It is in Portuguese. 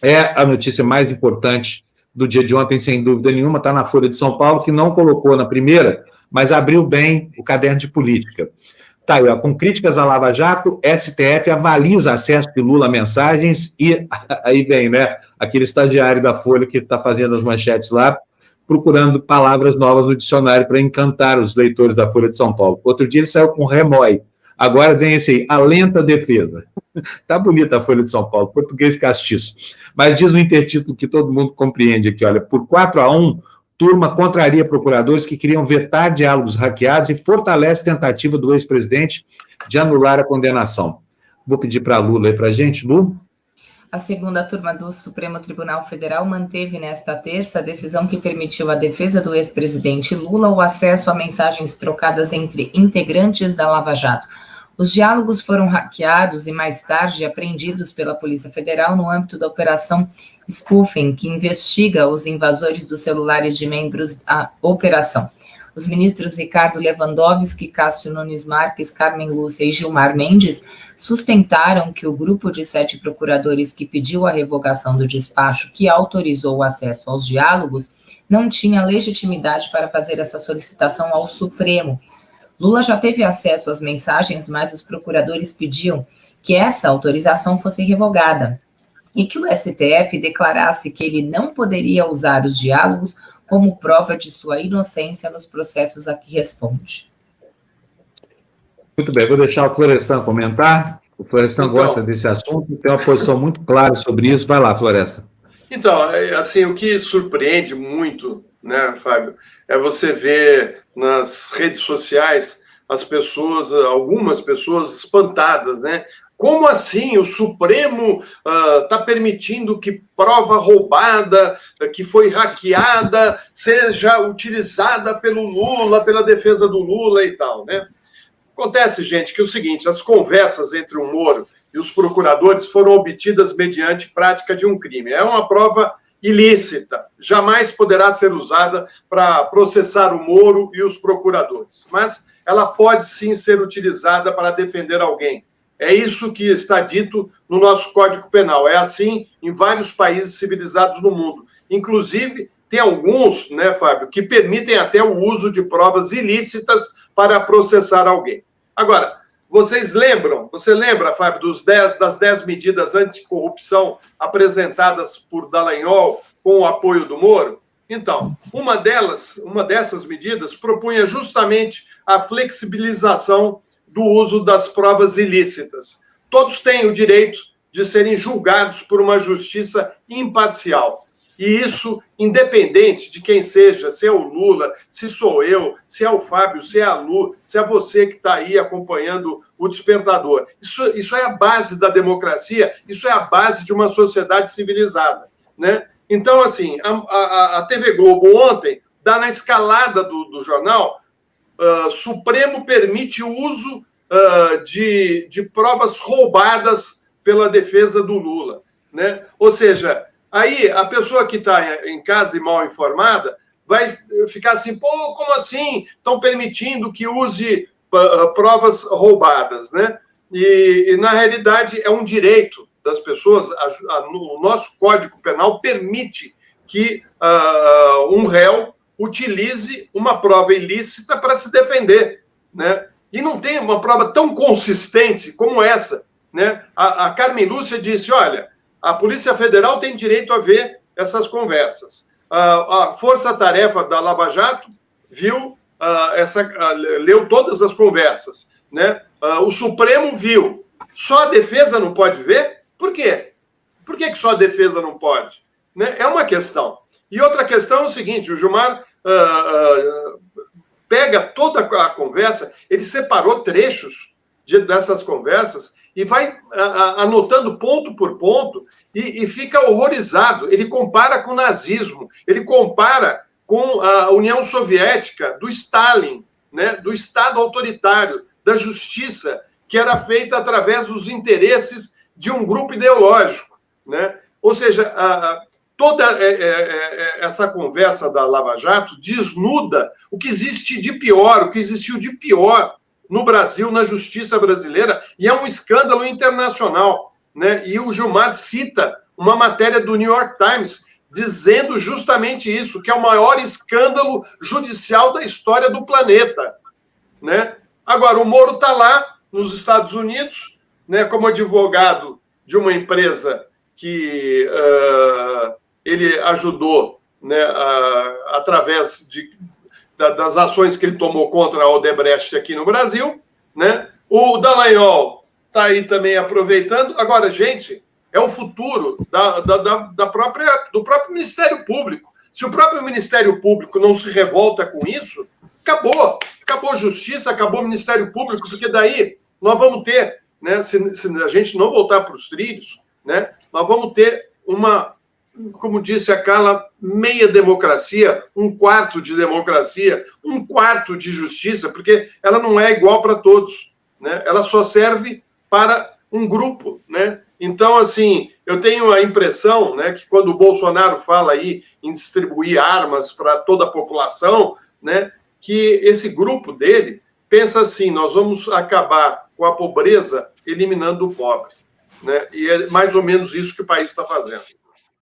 é a notícia mais importante do dia de ontem, sem dúvida nenhuma, está na Folha de São Paulo, que não colocou na primeira, mas abriu bem o caderno de política. Tá aí, ó, com críticas à Lava Jato, STF avaliza acesso de Lula a mensagens e aí vem, né, aquele estagiário da Folha que está fazendo as manchetes lá, procurando palavras novas no dicionário para encantar os leitores da Folha de São Paulo. Outro dia ele saiu com remói. Agora vem esse aí, a lenta defesa. Tá bonita a Folha de São Paulo, português castiço. Mas diz no intertítulo que todo mundo compreende aqui, olha, por 4-1, turma contraria procuradores que queriam vetar diálogos hackeados e fortalece a tentativa do ex-presidente de anular a condenação. Vou pedir para a Lula aí para a gente, Lu. A segunda turma do Supremo Tribunal Federal manteve nesta terça a decisão que permitiu à defesa do ex-presidente Lula o acesso a mensagens trocadas entre integrantes da Lava Jato. Os diálogos foram hackeados e mais tarde apreendidos pela Polícia Federal no âmbito da Operação Spoofing, que investiga os invasores dos celulares de membros da operação. Os ministros Ricardo Lewandowski, Cássio Nunes Marques, Carmen Lúcia e Gilmar Mendes sustentaram que o grupo de 7 procuradores que pediu a revogação do despacho que autorizou o acesso aos diálogos não tinha legitimidade para fazer essa solicitação ao Supremo. Lula já teve acesso às mensagens, mas os procuradores pediam que essa autorização fosse revogada e que o STF declarasse que ele não poderia usar os diálogos como prova de sua inocência nos processos a que responde. Muito bem, vou deixar o Florestan comentar. O Florestan gosta desse assunto, tem uma posição muito clara sobre isso. Vai lá, Florestan. Então, assim, o que surpreende muito, né, Fábio, é você ver nas redes sociais as pessoas, algumas pessoas espantadas, né? Como assim o Supremo está permitindo que prova roubada, que foi hackeada, seja utilizada pelo Lula, pela defesa do Lula e tal, né? Acontece, gente, que é o seguinte, as conversas entre o Moro e os procuradores foram obtidas mediante prática de um crime. É uma prova ilícita, jamais poderá ser usada para processar o Moro e os procuradores, mas ela pode sim ser utilizada para defender alguém. É isso que está dito no nosso Código Penal. É assim em vários países civilizados no mundo. Inclusive, tem alguns, né, Fábio, que permitem até o uso de provas ilícitas para processar alguém. Agora, você lembra, Fábio, das 10 medidas anticorrupção apresentadas por Dallagnol com o apoio do Moro? Então, uma dessas medidas propunha justamente a flexibilização do uso das provas ilícitas. Todos têm o direito de serem julgados por uma justiça imparcial. E isso, independente de quem seja, se é o Lula, se sou eu, se é o Fábio, se é a Lu, se é você que está aí acompanhando o Despertador. Isso é a base da democracia, isso é a base de uma sociedade civilizada, né? Então, assim, a TV Globo ontem dá na escalada do jornal, Supremo permite o uso de provas roubadas pela defesa do Lula, né? Ou seja, aí a pessoa que está em casa e mal informada vai ficar assim, pô, como assim? Estão permitindo que use provas roubadas, né? E na realidade é um direito das pessoas. O nosso Código Penal permite que um réu utilize uma prova ilícita para se defender, né? E não tem uma prova tão consistente como essa, né? A Carmen Lúcia disse, olha, a Polícia Federal tem direito a ver essas conversas. A Força-Tarefa da Lava Jato viu, leu todas as conversas, né? O Supremo viu. Só a defesa não pode ver? Por quê? Por que só a defesa não pode? Né? É uma questão. E outra questão é o seguinte, o Gilmar pega toda a conversa, ele separou trechos dessas conversas e vai anotando ponto por ponto e fica horrorizado. Ele compara com o nazismo, ele compara com a União Soviética, do Stalin, né? Do Estado autoritário, da justiça, que era feita através dos interesses de um grupo ideológico, né? Ou seja, toda essa conversa da Lava Jato desnuda o que existe de pior, o que existiu de pior no Brasil, na justiça brasileira, e é um escândalo internacional, né? E o Gilmar cita uma matéria do New York Times dizendo justamente isso, que é o maior escândalo judicial da história do planeta, né? Agora, o Moro está lá nos Estados Unidos, né, como advogado de uma empresa que ele ajudou, né, através das ações que ele tomou contra a Odebrecht aqui no Brasil, né? O Dallagnol está aí também aproveitando. Agora, gente, é o futuro do próprio Ministério Público. Se o próprio Ministério Público não se revolta com isso, acabou a justiça, acabou o Ministério Público, porque daí nós vamos ter, né, se a gente não voltar para os trilhos, né, nós vamos ter uma, como disse a Carla, meia democracia, um quarto de democracia, um quarto de justiça, porque ela não é igual para todos, né? Ela só serve para um grupo, né? Então, assim, eu tenho a impressão, né, que quando o Bolsonaro fala aí em distribuir armas para toda a população, né, que esse grupo dele pensa assim, nós vamos acabar com a pobreza eliminando o pobre, né? E é mais ou menos isso que o país está fazendo.